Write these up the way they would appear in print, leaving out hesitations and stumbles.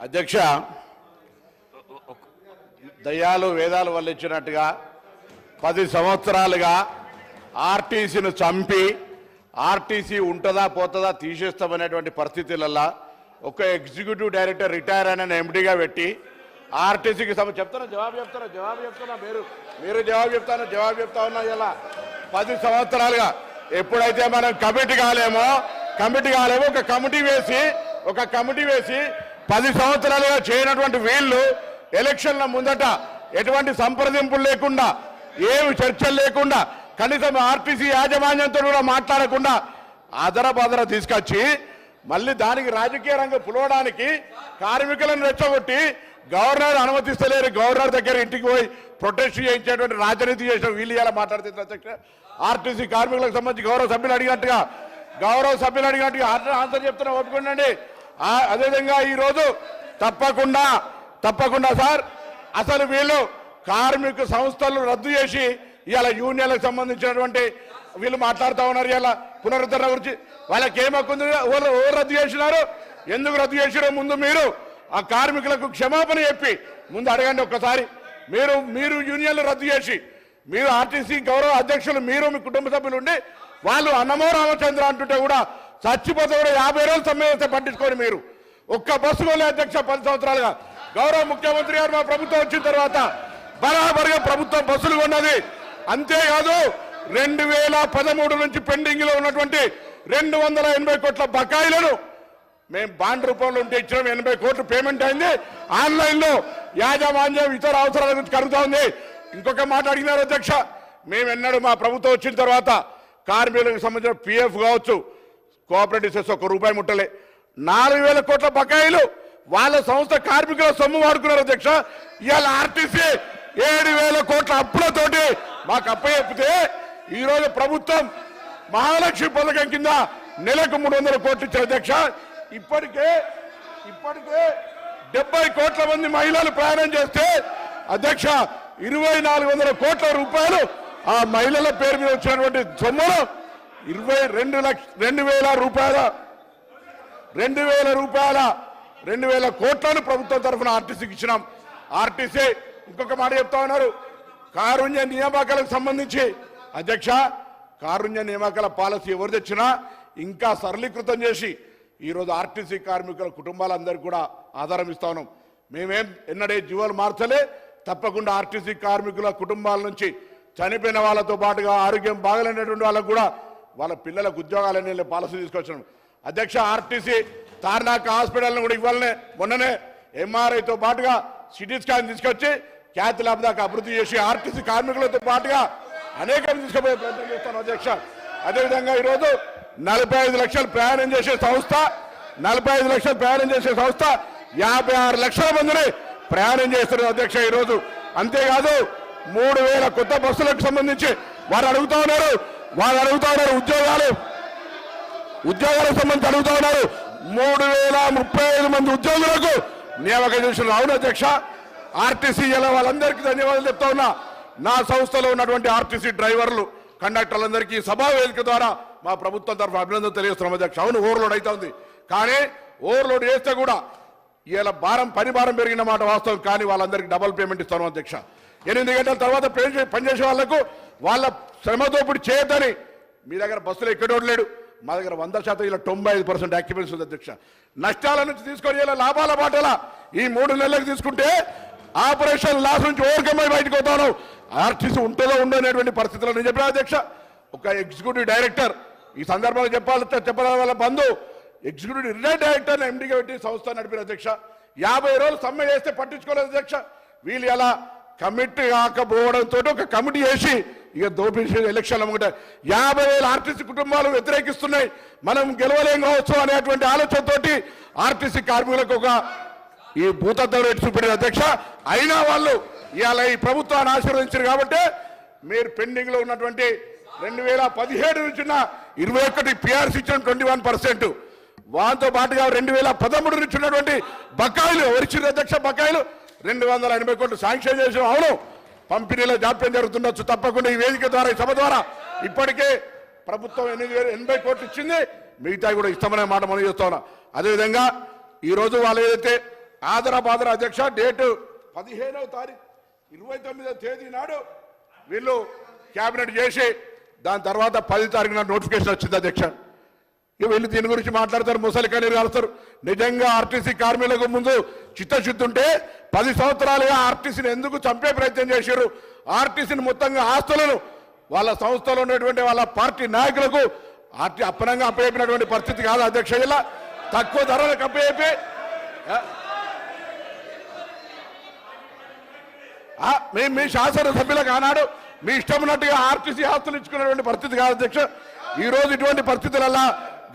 అధ్యక్ష, దయ్యాలు వేదాలు వల్లించినట్టుగా 10 సంవత్సరాలుగా ఆర్టీసీని చంపి ఆర్టీసీ ఉంటుందా పోతుందా తీసేస్తామనేటువంటి పరిస్థితులలో ఒక ఎగ్జిక్యూటివ్ డైరెక్టర్ రిటైర్ అయిన ఎండీగా పెట్టి ఆర్టీసీకి జవాబు చెప్తున్నా మీరు జవాబు చెప్తా ఉన్నా. ఇలా 10 సంవత్సరాలుగా ఎప్పుడైతే మనం కమిటీ కాలేమో ఒక కమిటీ వేసి 10 సంవత్సరాలుగా చేయనటువంటి వీళ్ళు ఎలక్షన్ల ముందట ఎటువంటి సంప్రదింపులు లేకుండా ఏమి చర్చలు లేకుండా కనీసం ఆర్టీసీ యాజమాన్యంతో కూడా మాట్లాడకుండా అదరబదర తీసుకొచ్చి మళ్ళీ దానికి రాజకీయ రంగం పులవడానికి కార్మికులను రెచ్చగొట్టి గవర్నర్ అనుమతిస్తలేరు, గవర్నర్ దగ్గర ఇంటికి పోయి ప్రొటెస్ట్ చేయించేటువంటి రాజనీతి చేసిన వీళ్ళు ఇలా మాట్లాడుతున్నారు. అధ్యక్ష, ఆర్టీసీ కార్మికులకు సంబంధించి గౌరవ సభ్యులు అడిగినట్టుగా ఆన్సర్ చెప్తున్నా, ఒప్పుకోండి. అదేవిధంగా ఈరోజు తప్పకుండా సార్, అసలు వీళ్ళు కార్మిక సంస్థలు రద్దు చేసి ఇవాళ యూనియన్లకు సంబంధించినటువంటి వీళ్ళు మాట్లాడుతూ ఉన్నారు. ఇలా పునరుద్ధరణ గురించి వాళ్ళకి ఏమక్కుంది, ఎవరు రద్దు చేసినారు, ఎందుకు రద్దు చేసినారో ముందు మీరు ఆ కార్మికులకు క్షమాపణ చెప్పి ముందు అడగండి ఒక్కసారి. మీరు యూనియన్లు రద్దు చేసి మీరు ఆర్టీసీ గౌరవ అధ్యక్షులు మీరు మీ కుటుంబ సభ్యులు ఉండి వాళ్ళు అన్నమో రామచంద్ర అంటుంటే కూడా చచ్చిపోతే కూడా 50 రోజులు సమ్మె చేస్తే పట్టించుకొని మీరు ఒక్క బస్సు కొనే అధ్యక్ష 10 సంవత్సరాలుగా గౌరవ ముఖ్యమంత్రి గారు మా ప్రభుత్వం వచ్చిన తర్వాత బరాబరుగా ప్రభుత్వం బస్సులు కొన్నది. అంతేకాదు 2013 నుంచి పెండింగ్ లో ఉన్నటువంటి 280 కోట్ల బకాయిలను మేము బాండ్ రూపంలో ఉంటే ఇచ్చినాం. 80 కోట్లు పేమెంట్ అయింది. ఆన్లైన్ లో యాజమాన్యం ఇతర అవసరాల గురించి కలుగుతా ఉంది. ఇంకొక మాట అడిగినారు అధ్యక్ష, మేమెన్నడూ మా ప్రభుత్వం వచ్చిన తర్వాత కార్మికులకు సంబంధించిన పిఎఫ్ కావచ్చు, కోఆపరేటివ్ సెస్ ₹1 ముట్టలే. 4000 కోట్ల బకాయిలు వాళ్ళ సంస్థ కార్మికుల సొమ్ము వాడుకున్నారు అధ్యక్ష. ఇవాళ ఆర్టీసీ 7000 కోట్ల అప్పులతోటి మాకు అప్పచెప్పితే ఈరోజు ప్రభుత్వం మహాలక్ష్మి పథకం కింద నెలకు 300 కోట్లు ఇచ్చారు అధ్యక్ష. ఇప్పటికే 70 కోట్ల మంది మహిళలు ప్రయాణం చేస్తే అధ్యక్ష 2400 కోట్ల రూపాయలు ఆ మహిళల పేరు మీద వచ్చినటువంటి సొమ్మును 2,000 కోట్లను ప్రభుత్వం తరఫున ఆర్టీసీకి ఇచ్చినాం. ఆర్టీసీ ఇంకొక మాట చెప్తా ఉన్నారు, కారుణ్య నియామకాలకు సంబంధించి అధ్యక్ష కారుణ్య నియామకాల పాలసీ ఎవరు తెచ్చినా ఇంకా సరళీకృతం చేసి ఈరోజు ఆర్టీసీ కార్మికుల కుటుంబాలందరికీ కూడా ఆధారం ఇస్తా ఉన్నాం. మేమేం ఎన్నడే జీవాలు మార్చలే. తప్పకుండా ఆర్టీసీ కార్మికుల కుటుంబాల నుంచి చనిపోయిన వాళ్ళతో పాటుగా ఆరోగ్యం బాగలేనటువంటి వాళ్ళకు కూడా వాళ్ళ పిల్లలకు ఉద్యోగాలనే పాలసీ తీసుకొచ్చినాం అధ్యక్ష. ఆర్టీసీ తార్నాక హాస్పిటల్ను కూడా ఇవ్వాలనే మొన్ననే ఎంఆర్ఐతో పాటుగా సిటీ స్కాన్ తీసుకొచ్చి క్యాత్ ల్యాబ్ దాకా అభివృద్ధి చేసి ఆర్టీసీ కార్మికులతో పాటుగా అనేక తీసుకుపోయే ప్రయత్నం చేస్తాను అధ్యక్ష. అదేవిధంగా ఈరోజు 45 లక్షలు ప్రయాణం చేసే సంస్థ 56 లక్షల మందిని ప్రయాణం చేస్తున్నారు అధ్యక్ష ఈరోజు. అంతేకాదు 3000 కొత్త బస్సులకు సంబంధించి వారు అడుగుతా ఉన్నారు ఉద్యోగాలకు సంబంధించి అడుగుతా ఉన్నారు. 3035 మంది ఉద్యోగులకు నియామకం చేస్తున్నారు. అవును అధ్యక్ష, ఆర్టీసీ ఇలా వాళ్ళందరికీ ధన్యవాదాలు చెప్తా ఉన్నా. నా సంస్థలో ఉన్నటువంటి ఆర్టీసీ డ్రైవర్లు కండక్టర్లందరికీ సభా వేదిక ద్వారా మా ప్రభుత్వం తరఫున అభినందన తెలియజేస్తున్నాం అధ్యక్ష. అవును, ఓవర్లోడ్ అయితే ఉంది, కానీ ఓవర్లోడ్ చేస్తే కూడా ఇలా పని భారం పెరిగిన మాట వాస్తవం, కానీ వాళ్ళందరికీ డబుల్ పేమెంట్ ఇస్తాను అధ్యక్ష. 8 గంటల తర్వాత పనిచేసే వాళ్లకు వాళ్ళ శ్రమతోపుడు చేయొద్దని మీ దగ్గర బస్సులు ఎక్కడోడు లేడు, మా దగ్గర 100% ఇలా 95% ఆక్యుపెన్సీ ఉంది అధ్యక్ష. నష్టాల నుంచి తీసుకొని ఇలా లాభాల బాటల ఈ 3 నెలలకు తీసుకుంటే ఆపరేషన్ లాస్ నుంచి ఓవర్కమ్ అయి బయటకు పోతాను. ఆర్టీసీ ఉంటుందో ఉండనేటువంటి పరిస్థితుల్లో నేను చెప్పిన అధ్యక్ష. ఒక ఎగ్జిక్యూటివ్ డైరెక్టర్ ఈ సందర్భంగా చెప్పాలి వాళ్ళ బంధు ఎగ్జిక్యూటివ్ రిటైర్డ్ డైరెక్టర్ ఎండీగా పెట్టి సంస్థ నడిపిన అధ్యక్ష. 50 రోజులు సమ్మె చేస్తే పట్టించుకోలేదు అధ్యక్ష. వీళ్ళు ఎలా కమిటీ కాకపోవడంతో ఒక కమిటీ చేసి ఇక దోపిడీ ఎలక్షన్లు అమ్ముకుంటే 50,000 ఆర్టీసీ కుటుంబాలు వ్యతిరేకిస్తున్నాయి, మనం గెలవలేం కావచ్చు అనేటువంటి ఆలోచనతోటి ఆర్టీసీ కార్మికులకు ఒక ఈ భూతత్వం రేటు చూపెట్టిన అధ్యక్ష. అయినా వాళ్ళు ఇవాళ ఈ ప్రభుత్వాన్ని ఆశీర్వదించారు కాబట్టి మీరు పెండింగ్ లో ఉన్నటువంటి 2017 నుంచి 21 పిఆర్సీ ఇచ్చిన 21%, వాటితో పాటుగా 2013 నుంచి ఉన్నటువంటి బకాయిలు ఎవరిచ్చిన అధ్యక్ష బకాయిలు 280 కోట్లు శాంక్షన్ చేసాం. అవును, పంపిణీలో జాప్యం జరుగుతుండొచ్చు. తప్పకుండా ఈ వేదిక ద్వారా ఈ సభ ద్వారా ఇప్పటికే ప్రభుత్వం 80 కోట్లు ఇచ్చింది, మిగతా కూడా ఇస్తామనే మాట మనం చేస్తా ఉన్నా. అదేవిధంగా ఈరోజు వాళ్ళు ఏదైతే ఆదరాబాదర అధ్యక్ష డేటు 15వ తారీఖు 29వ తేదీ నాడు వీళ్ళు క్యాబినెట్ చేసి దాని తర్వాత 10 తారీఖు నాడు నోటిఫికేషన్ వచ్చింది అధ్యక్ష. ఇక వీళ్ళు దీని గురించి మాట్లాడతారు, ముసలి కన్నీరు కాలుస్తారు. నిజంగా ఆర్టీసీ కార్మికులకు ముందు చిత్తశుద్ధి ఉంటే 10 సంవత్సరాలుగా ఆర్టీసీని ఎందుకు చంపే ప్రయత్నం చేశారు? ఆర్టీసీని మొత్తంగా ఆస్తులను వాళ్ళ సంస్థలో ఉన్నటువంటి వాళ్ళ పార్టీ నాయకులకు ఆర్టీ అప్పనంగా అప్పచెప్పినటువంటి పరిస్థితి కాదు అధ్యక్ష. ఇలా తక్కువ ధరలకు అప్పచెప్పి మీ శాసనసభ్యులకు ఆనాడు మీ ఇష్టం ఉన్నట్టుగా ఆర్టీసీ ఆస్తులు ఇచ్చుకున్నటువంటి పరిస్థితి కాదు అధ్యక్ష. ఈ రోజు ఇటువంటి పరిస్థితులలో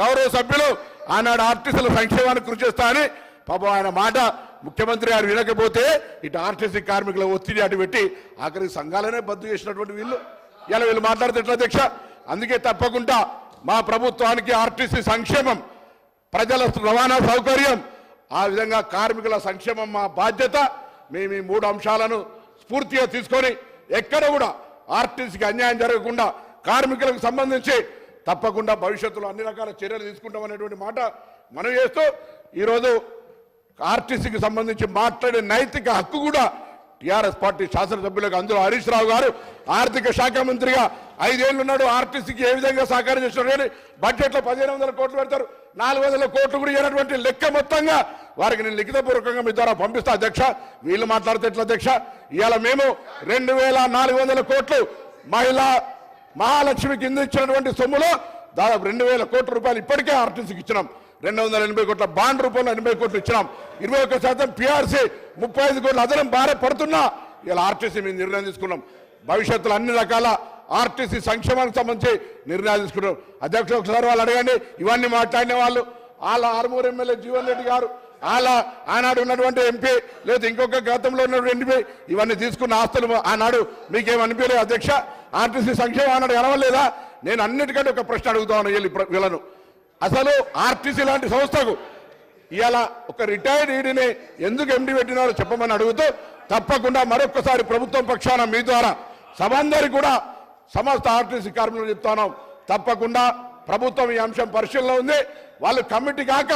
గౌరవ సభ్యులు ఆనాడు ఆర్టీసీల సంక్షేమానికి కృషి చేస్తా అని పాపం ఆయన మాట ముఖ్యమంత్రి గారు వినకపోతే ఇటు ఆర్టీసీ కార్మికుల ఒత్తిడి అటు పెట్టి ఆఖరి సంఘాలనే బద్దు చేసినటువంటి వీళ్ళు ఇలా వీళ్ళు మాట్లాడితే ఎట్లా అధ్యక్ష? అందుకే తప్పకుండా మా ప్రభుత్వానికి ఆర్టీసీ సంక్షేమం, ప్రజల రవాణా సౌకర్యం, ఆ విధంగా కార్మికుల సంక్షేమం మా బాధ్యత. మేము ఈ 3 అంశాలను స్ఫూర్తిగా తీసుకొని ఎక్కడ కూడా ఆర్టీసీకి అన్యాయం జరగకుండా కార్మికులకు సంబంధించి తప్పకుండా భవిష్యత్తులో అన్ని రకాల చర్యలు తీసుకుంటామనేటువంటి మాట మనం చేస్తూ ఈరోజు ఆర్టీసీకి సంబంధించి మాట్లాడే నైతిక హక్కు కూడా టీఆర్ఎస్ పార్టీ శాసనసభ్యులకు, అందులో హరీష్ రావు గారు ఆర్థిక శాఖ మంత్రిగా 5 ఏళ్ళు ఉన్నాడు. ఆర్టీసీకి ఏ విధంగా సహకారం చేస్తున్నారు కానీ బడ్జెట్లో 1500 కోట్లు పెడతారు, 400 కోట్లు కూడా ఇవ్వనటువంటి లెక్క మొత్తంగా వారికి నేను లిఖితపూర్వకంగా మీ ద్వారా పంపిస్తా అధ్యక్ష. వీళ్ళు మాట్లాడితే ఎట్లా అధ్యక్ష? ఇవాళ మేము 2400 కోట్లు మహాలక్ష్మి కింద ఇచ్చినటువంటి సొమ్ములో దాదాపు 2000 కోట్ల రూపాయలు ఇప్పటికే ఆర్టీసీకి ఇచ్చినాం. 280 కోట్ల బాండ్ రూపంలో 80 కోట్లు ఇచ్చినాం. 21% పిఆర్సీ 35 కోట్ల అదనం భారం పడుతున్నా ఇలా ఆర్టీసీ మేము నిర్ణయం తీసుకున్నాం. భవిష్యత్తులో అన్ని రకాల ఆర్టీసీ సంక్షేమానికి సంబంధించి నిర్ణయాలు తీసుకున్నాం అధ్యక్షులు. ఒకసారి వాళ్ళు అడగండి, ఇవన్నీ మాట్లాడిన వాళ్ళు వాళ్ళ ఆర్మూర్ ఎమ్మెల్యే జీవన్ రెడ్డి గారు, వాళ్ళ ఆనాడు ఉన్నటువంటి ఎంపీ లేదా ఇంకొక గతంలో ఉన్నటువంటి ఎంపీ ఇవన్నీ తీసుకున్న ఆస్తులు ఆనాడు మీకేమనిపించలేదు అధ్యక్ష? ఆర్టీసీ సంక్షేమం ఆనాడు ఎనవలేదా? నేను అన్నిటికంటే ఒక ప్రశ్న అడుగుతా ఉన్నాను వీళ్ళను. అసలు ఆర్టీసీ లాంటి సంస్థకు ఇవాళ ఒక రిటైర్డ్ ఈడీని ఎందుకు ఎండీ పెట్టినారో చెప్పమని అడుగుతూ తప్పకుండా మరొకసారి ప్రభుత్వం పక్షాన మీ ద్వారా సభందరికి కూడా సమస్త ఆర్టీసీ కార్మికులు చెప్తున్నాం, తప్పకుండా ప్రభుత్వం ఈ అంశం పరిశీలనలో ఉంది. వాళ్ళు కమిటీ కాక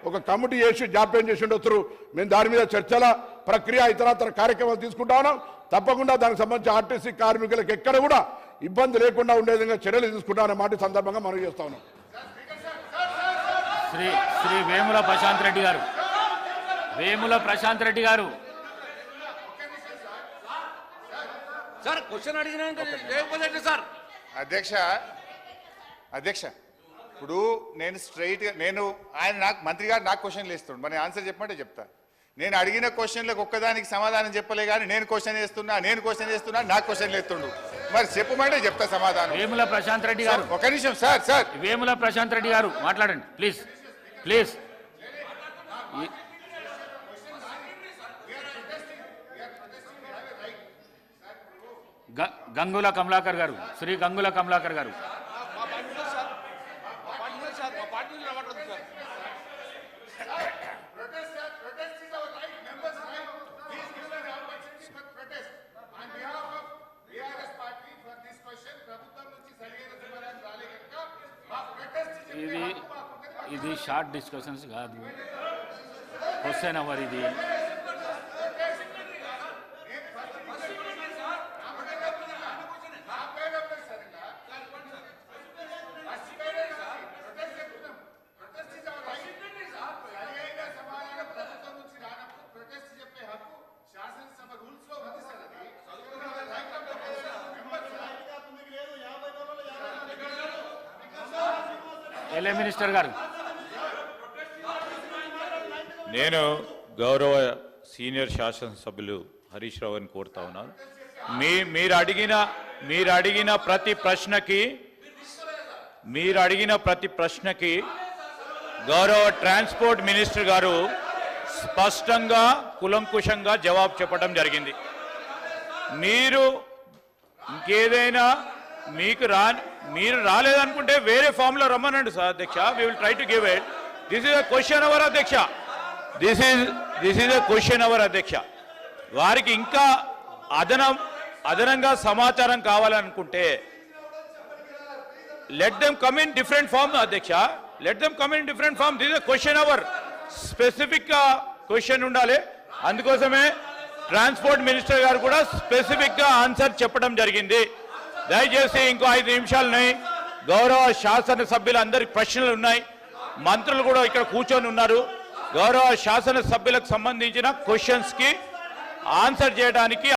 ఒక కమిటీ చేసి జాప్యం చేసి ఉండొచ్చు. మేము దాని మీద చర్చల ప్రక్రియ ఇతరత్ర కార్యక్రమాలు తీసుకుంటా ఉన్నాం. తప్పకుండా దానికి సంబంధించి ఆర్టీసీ కార్మికులకు ఎక్కడ కూడా ఇబ్బంది లేకుండా ఉండే విధంగా చర్యలు తీసుకుంటామనే మాట సందర్భంగా మనం చేస్తా ఉన్నాం. శ్రీ వేముల ప్రశాంత్ రెడ్డి గారు, వేముల ప్రశాంత్ రెడ్డి గారు సార్ క్వశ్చన్ అడిగినా సార్ అధ్యక్ష ఇప్పుడు నేను ఆయన నాకు మంత్రి గారు నాకు క్వశ్చన్లు ఇస్తుండు, మరి ఆన్సర్ చెప్పమంటే చెప్తా. నేను అడిగిన క్వశ్చన్లకు ఒక్కదానికి సమాధానం చెప్పలే కానీ నేను క్వశ్చన్ చేస్తున్నా నాకు క్వశ్చన్లు ఇస్తుండు, మరి చెప్పమంటే చెప్తా సమాధానం. వేముల ప్రశాంత్ రెడ్డి గారు ఒక నిమిషం సార్ వేముల ప్రశాంత్ రెడ్డి గారు మాట్లాడండి ప్లీజ్. గంగుల కమలాకర్ గారు, శ్రీ గంగుల కమలాకర్ గారు. ఇది షార్ట్ డిస్కషన్స్ కాదు, క్వశ్చన్ అవర్ ఇది. ఎల్ఏ మినిస్టర్ గారు, నేను గౌరవ సీనియర్ శాసనసభ్యులు హరీష్ రావు గారిని కోరుతా ఉన్నాను. మీరు అడిగిన ప్రతి ప్రశ్నకి గౌరవ ట్రాన్స్పోర్ట్ మినిస్టర్ గారు స్పష్టంగా కులంకుశంగా జవాబు చెప్పడం జరిగింది. మీరు ఇంకేదైనా మీరు రాలేదనుకుంటే వేరే ఫామ్లో రమ్మనండి సార్ అధ్యక్ష. We will try to give it. This is a question hour అధ్యక్ష. This is a question hour అధ్యక్ష. వారికి ఇంకా అదనంగా సమాచారం కావాలనుకుంటే let them come in different form అధ్యక్ష. Let them come in different form. This is a question hour. Specific గా question ఉండాలి. అందుకోసమే ట్రాన్స్పోర్ట్ మినిస్టర్ గారు కూడా స్పెసిఫిక్ గా ఆన్సర్ చెప్పడం జరిగింది. దయచేసి ఇంకో 5 నిమిషాలున్నాయి. గౌరవ శాసన సభ్యులందరికి ప్రశ్నలు ఉన్నాయి. మంత్రులు కూడా ఇక్కడ కూర్చొని ఉన్నారు. గౌరవ శాసన సభ్యులకు సంబంధించిన క్వశ్చన్స్ కి ఆన్సర్ చేయడానికి